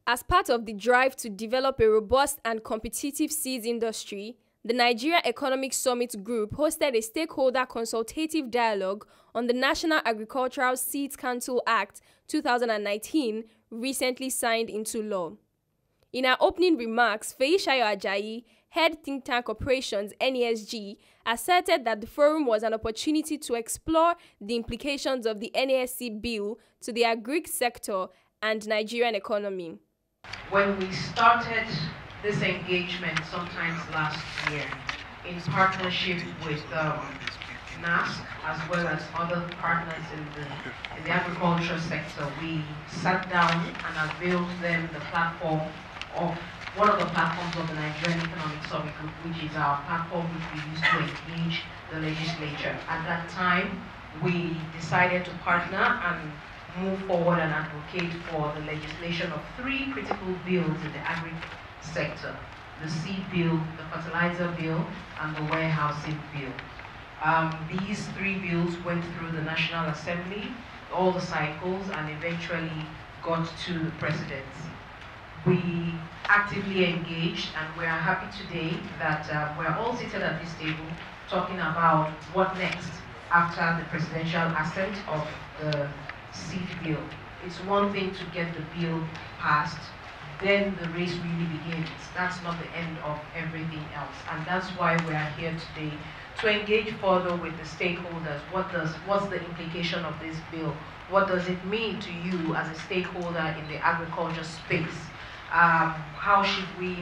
As part of the drive to develop a robust and competitive seeds industry, the Nigerian Economic Summit Group hosted a stakeholder consultative dialogue on the National Agricultural Seeds Council Act 2019, recently signed into law. In her opening remarks, Feishayo Ajayi, head think tank operations NESG, asserted that the forum was an opportunity to explore the implications of the NESC bill to the agric sector and Nigerian economy. When we started this engagement sometimes last year in partnership with NASC as well as other partners in the agriculture sector, we sat down and availed them the platform of one of the platforms of the Nigerian Economic Summit Group, which is our platform which we use to engage the legislature. At that time, we decided to partner and move forward and advocate for the legislation of 3 critical bills in the agri sector: the seed bill, the fertilizer bill, and the warehousing bill. These 3 bills went through the National Assembly, all the cycles, and eventually got to the presidency. We actively engaged, and we are happy today that we're all seated at this table talking about what next after the presidential assent of the seed bill. It's one thing to get the bill passed, then the race really begins. That's not the end of everything else, and that's why we are here today to engage further with the stakeholders. What's the implication of this bill? What does it mean to you as a stakeholder in the agriculture space? How should we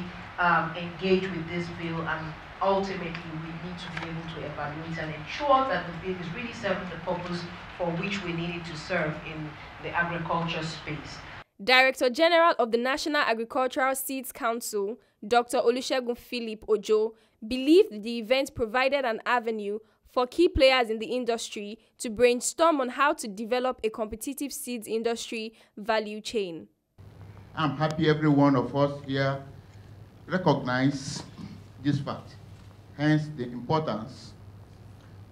engage with this bill? And ultimately, we need to be able to evaluate and ensure that the bill is really serving the purpose for which we need it to serve in the agriculture space. Director General of the National Agricultural Seeds Council, Dr. Olusegun Philip Ojo, believed the event provided an avenue for key players in the industry to brainstorm on how to develop a competitive seeds industry value chain. I'm happy every one of us here recognize this fact, hence the importance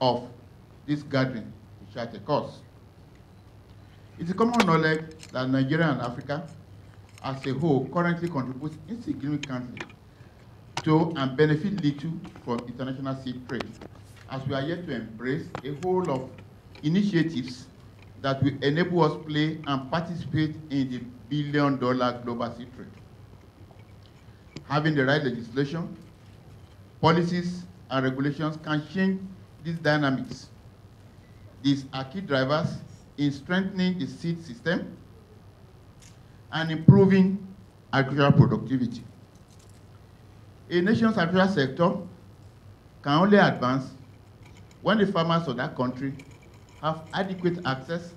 of this gathering which at a cost. It's a common knowledge that Nigeria and Africa as a whole currently contributes insignificantly to and benefit little from international seed trade, as we are yet to embrace a whole of initiatives that will enable us to play and participate in the billion-dollar global seed trade. Having the right legislation, policies, and regulations can change these dynamics. These are key drivers in strengthening the seed system and improving agricultural productivity. A nation's agricultural sector can only advance when the farmers of that country have adequate access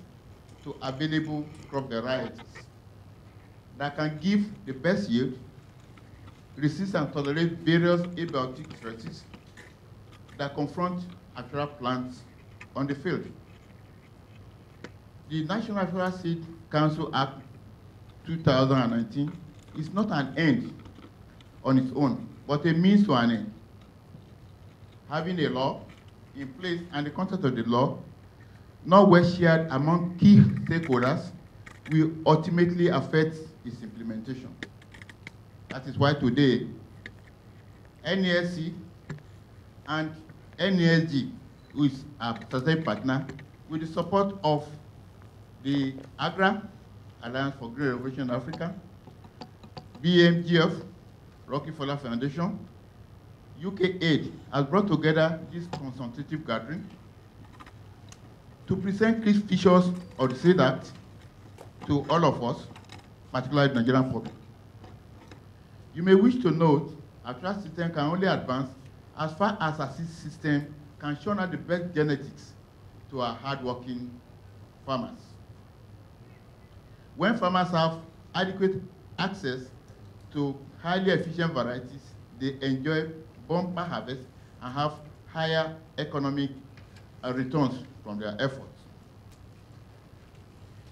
to available crop varieties that can give the best yield, resist and tolerate various abiotic stresses that confront agricultural plants on the field. The National Agricultural Seed Council Act 2019 is not an end on its own, but a means to an end. Having a law in place and the content of the law not well shared among key stakeholders will ultimately affect its implementation. That is why today, NESC and NESG, who is our strategic partner, with the support of the AGRA, Alliance for Green Revolution in Africa, BMGF, Rockefeller Foundation, UK Aid, has brought together this consultative gathering to present key features of the Seed Act to all of us, particularly the Nigerian public. You may wish to note our trust system can only advance as far as our seed system can show out the best genetics to our hardworking farmers. When farmers have adequate access to highly efficient varieties, they enjoy bumper harvest and have higher economic returns from their efforts.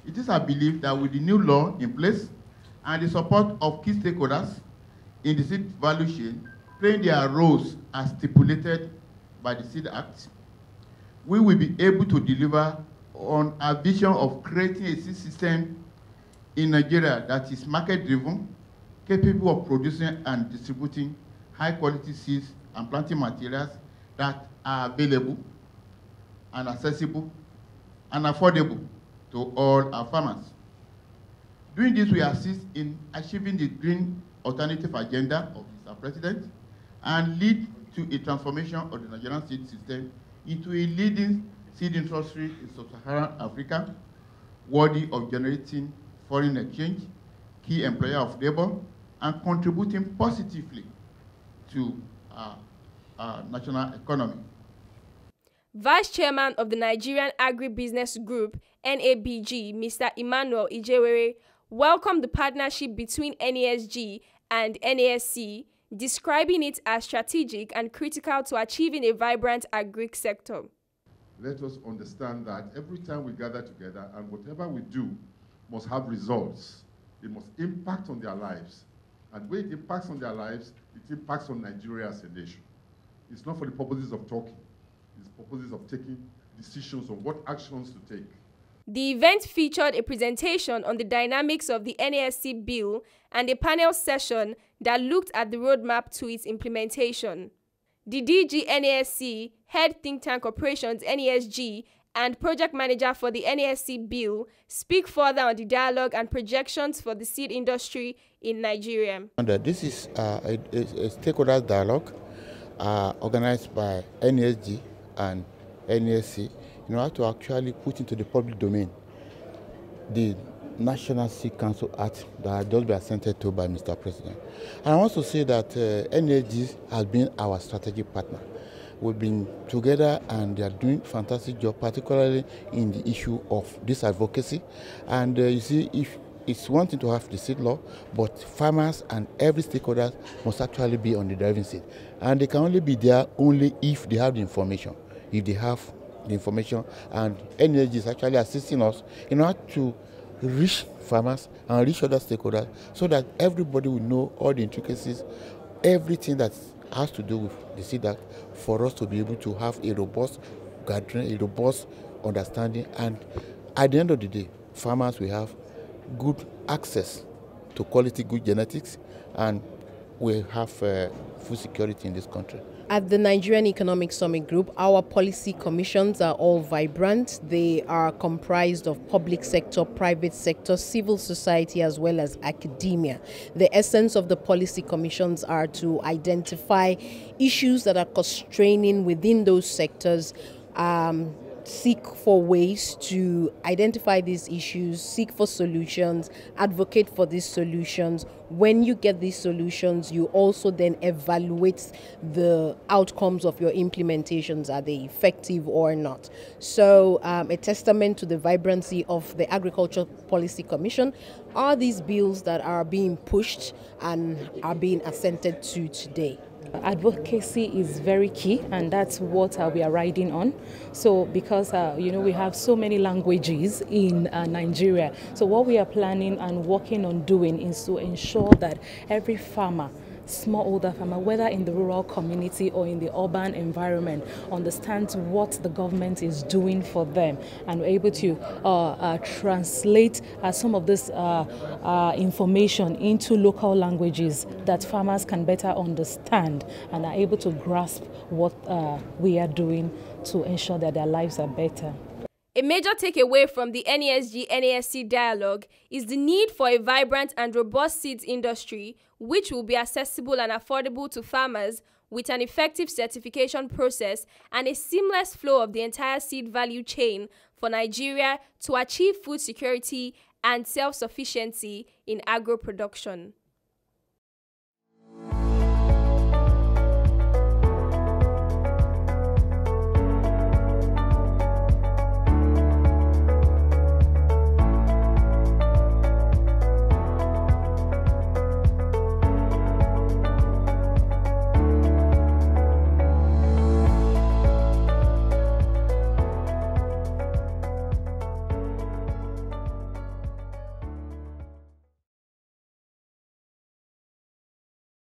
It is our belief that with the new law in place and the support of key stakeholders in the seed value chain, playing their roles as stipulated by the Seed Act, we will be able to deliver on our vision of creating a seed system in Nigeria that is market-driven, capable of producing and distributing high-quality seeds and planting materials that are available and accessible and affordable to all our farmers. Doing this will assist in achieving the green alternative agenda of Mr. President and lead to a transformation of the Nigerian seed system into a leading seed industry in sub-Saharan Africa, worthy of generating foreign exchange, key employer of labor, and contributing positively to our national economy. Vice Chairman of the Nigerian Agribusiness Group, NABG, Mr. Emmanuel Ijewere, welcomed the partnership between NESG and NESC, describing it as strategic and critical to achieving a vibrant agri sector. Let us understand that every time we gather together and whatever we do must have results. It must impact on their lives. And when it impacts on their lives, it impacts on Nigeria as a nation. It's not for the purposes of talking. It's for purposes of taking decisions on what actions to take. The event featured a presentation on the dynamics of the NESC bill and a panel session that looked at the roadmap to its implementation. The DG NESC, Head Think Tank Operations NESG, and Project Manager for the NESC bill speak further on the dialogue and projections for the seed industry in Nigeria. This is a stakeholder dialogue organized by NESG and NESC in order to actually put into the public domain the National Seed Council Act that has just been assented to by Mr. President. And I want to say that NESG has been our strategic partner. We've been together and they are doing a fantastic job, particularly in the issue of this advocacy. And you see, if it's one thing to have the seed law, but farmers and every stakeholder must actually be on the driving seat. And they can only be there only if they have the information. If they have the information, and NESG is actually assisting us in order to reach farmers and reach other stakeholders so that everybody will know all the intricacies, everything that has to do with the seed act, for us to be able to have a robust gathering, a robust understanding, and at the end of the day, farmers will have good access to quality good genetics, and we have food security in this country. At the Nigerian Economic Summit Group, our policy commissions are all vibrant. They are comprised of public sector, private sector, civil society, as well as academia. The essence of the policy commissions are to identify issues that are constraining within those sectors, seek for ways to identify these issues, seek for solutions, advocate for these solutions. When you get these solutions, you also then evaluate the outcomes of your implementations. Are they effective or not? So a testament to the vibrancy of the Agricultural Policy Commission are these bills that are being pushed and are being assented to today. Advocacy is very key, and that's what we are riding on. So because we have so many languages in Nigeria, so what we are planning and working on doing is to ensure that every farmer, smallholder farmer, whether in the rural community or in the urban environment, understands what the government is doing for them, and we're able to translate some of this information into local languages that farmers can better understand and are able to grasp what we are doing to ensure that their lives are better. A major takeaway from the NESG-NESC dialogue is the need for a vibrant and robust seeds industry which will be accessible and affordable to farmers, with an effective certification process and a seamless flow of the entire seed value chain for Nigeria to achieve food security and self-sufficiency in agro production.